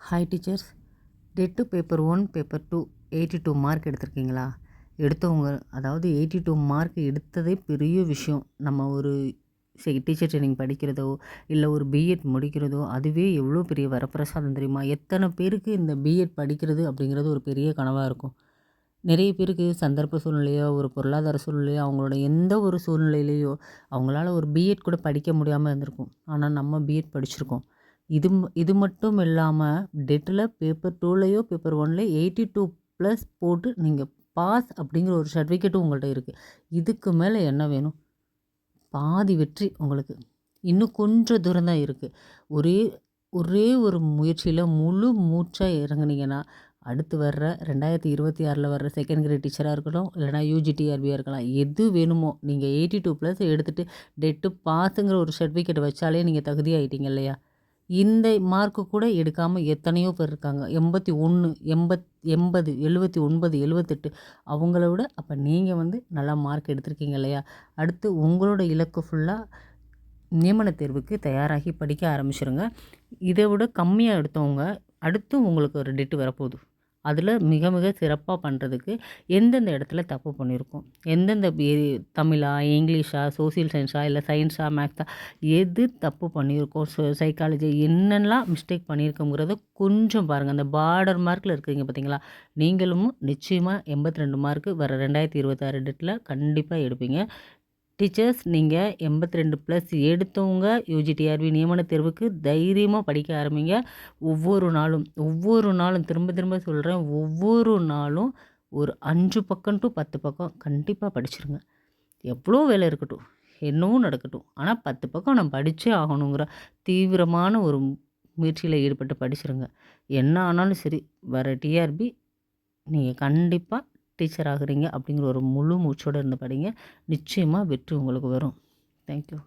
Hi teachers, TET paper 1 paper 2 82 mark எடுத்திருக்கீங்களா? எடுத்தவங்க அதாவது 82 மார்க் எடுத்ததே பெரிய விஷயம். நம்ம ஒரு டீச்சர் ட்ரைனிங் படிக்கிறதோ இல்லை ஒரு பிஎட் முடிக்கிறதோ அதுவே எவ்வளோ பெரிய வரப்பிரசாதம் தெரியுமா? எத்தனை பேருக்கு இந்த பிஎட் படிக்கிறது அப்படிங்கிறது ஒரு பெரிய கனவாக இருக்கும். நிறைய பேருக்கு சந்தர்ப்ப சூழ்நிலையோ ஒரு பொருளாதார சூழ்நிலையோ அவங்களோட எந்த ஒரு சூழ்நிலையிலையோ அவங்களால ஒரு பிஎட் கூட படிக்க முடியாமல் இருந்திருக்கும். ஆனால் நம்ம பிஎட் படிச்சிருக்கோம். இது மட்டும் இல்லாமல் டெட்டில் பேப்பர் 2லையோ பேப்பர் 1லையோ 82+ போட்டு நீங்கள் பாஸ் அப்படிங்கிற ஒரு சர்டிஃபிகேட்டும் உங்கள்கிட்ட இருக்குது. இதுக்கு மேலே என்ன வேணும்? பாதி வெற்றி உங்களுக்கு. இன்னும் கொஞ்சம் தூரம் தான் இருக்குது. ஒரே ஒரு முயற்சியில் முழு மூச்சாக இறங்குனீங்கன்னா அடுத்து வர்ற 2026 வர்ற செகண்ட் கிரேட் டீச்சராக இருக்கட்டும், இல்லைனா யூஜிடிஆர்பியாக இருக்கலாம், எது வேணுமோ நீங்கள் 82+ எடுத்துகிட்டு டெட்டு பாஸுங்கிற ஒரு சர்டிஃபிகேட் வச்சாலே நீங்கள் தகுதியாகிட்டீங்க இல்லையா? இந்த மார்க்கு கூட எடுக்காமல் எத்தனையோ பேர் இருக்காங்க. 81, 80, 79, 78 அவங்கள விட அப்போ நீங்கள் நல்லா மார்க் எடுத்திருக்கீங்க இல்லையா? அடுத்து உங்களோட இலக்கு ஃபுல்லாக நியமன தேர்வுக்கு தயாராகி படிக்க ஆரம்பிச்சிருங்க. இதை விட கம்மியாக எடுத்தவங்க அடுத்து உங்களுக்கு ஒரு டெட்டு வரப்போகுது. அதில் மிக மிக சிறப்பாக பண்ணுறதுக்கு எந்தெந்த இடத்துல தப்பு பண்ணியிருக்கோம், எந்தெந்த தமிழா, இங்கிலீஷா, சோசியல் சயின்ஸா, இல்லை சயின்ஸா, மேக்ஸா, எது தப்பு பண்ணியிருக்கோம், சைக்காலஜி என்னென்னலாம் மிஸ்டேக் பண்ணியிருக்கோங்கிறத கொஞ்சம் பாருங்கள். அந்த பார்டர் மார்க்கில் இருக்கிறீங்க பார்த்தீங்களா? நீங்களும் நிச்சயமாக 82 மார்க்கு வர 2026 டெட்டில் கண்டிப்பாக எடுப்பீங்க. டீச்சர்ஸ், நீங்கள் 82+ எடுத்தவங்க யூஜிடிஆர்பி நியமன தேர்வுக்கு தைரியமாக படிக்க ஆரம்பிங்க. ஒவ்வொரு நாளும் திரும்ப திரும்ப சொல்கிறேன், ஒவ்வொரு நாளும் ஒரு 5 பக்கம் டு 10 பக்கம் கண்டிப்பாக படிச்சிருங்க. எவ்வளோ வேலை இருக்கட்டும், என்னவும் நடக்கட்டும், ஆனால் 10 பக்கம் நான் படித்தே ஆகணுங்கிற தீவிரமான ஒரு முயற்சியில் ஈடுபட்டு படிச்சிருங்க. என்ன ஆனாலும் சரி, வர டிஆர்பி நீங்கள் கண்டிப்பாக டீச்சர் ஆகுறீங்க அப்படிங்கிற ஒரு முழு மூச்சோடு இருந்து படிங்க. நிச்சயமாக வெற்றி உங்களுக்கு வரும். தேங்க்யூ.